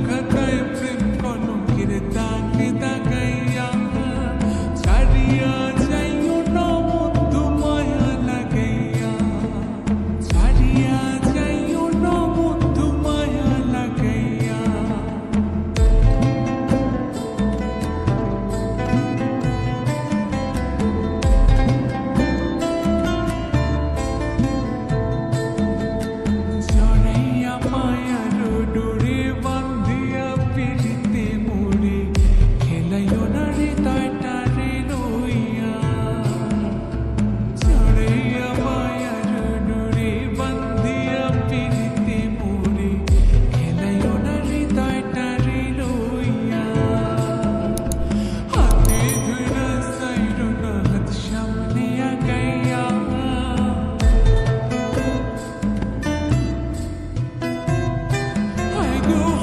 খাতায় প্রেম কলঙ্কের দাগে দাগাইয়া ছাড়িয়া যাইও না বন্ধু মায়া লাগাইয়া, ছাড়িয়া যাইও না বন্ধু মায়া লাগাইয়া। জড়াইয়া মায়ার ডোরে বান্ধিয়া পিড়িতে মোরে খেলাইও না হৃদয়টারে লইয়া। জড়াইয়া মায়ার ডোরে বান্ধিয়া পিড়িতে মোরে খেলাইও না হৃদয়টারে লইয়া। হাতে ধইরা সাইরো না হাত সামনে আগাইয়া,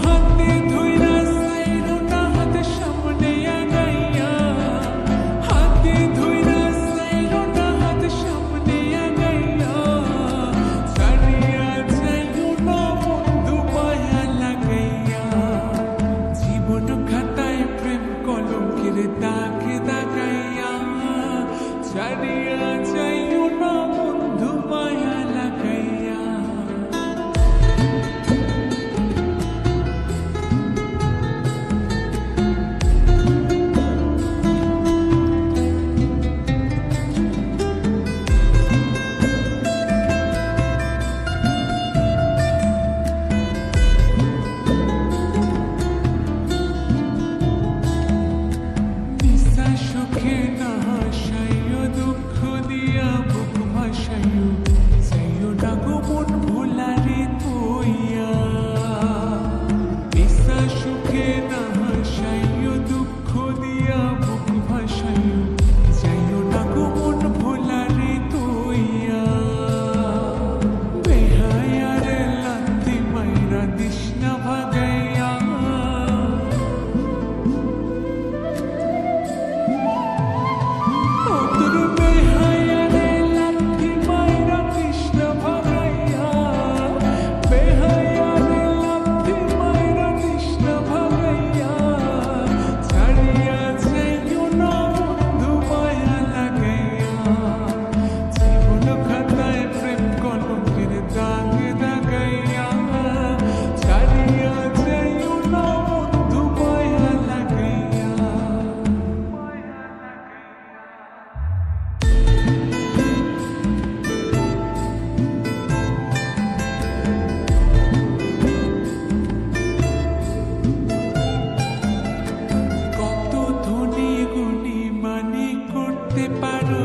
হাতে ধইরা সাইরো না হাত সামনে আগাইয়া, হাতে ধইরা সাইরো না হাত সামনে আগাইয়া। ছাড়িয়া যাইও না বন্ধু মায়া লাগাইয়া, জীবন খাতায় প্রেম কলঙ্কের দাগে দাগাইয়া। ছাড়িয়া যাইও না বন্ধু মায়া লাগাইয়া। নিশা সুখে না হাসাইও, দুঃখ দিয়া বুক ভাসাইও, যাইও না গো মন ভোলারে থইয়া। নিশা সুখে না হাসাইও, দুঃখ দিয়া বুক ভাসাইও, যাইও না গো মন ভোলারে থইয়া। বেহায়ারে লাথি মাইরা দিস না ভাগাইয়া, তোর বেহায়ারে লাথি মাইরা দিস না ভাগাইয়া। বেহায়ারে লাথি মাইরা দিস না ভাগাইয়া। ছাড়িয়া যাইও না বন্ধু মায়া লাগাইয়া, জীবন খাতায় প্রেম কলঙ্কের দাগে দাগাইয়া। ছাড়িয়া যাইও না বন্ধু মায়া লাগাইয়া। কত ধনী গুণী মানি করতে পারো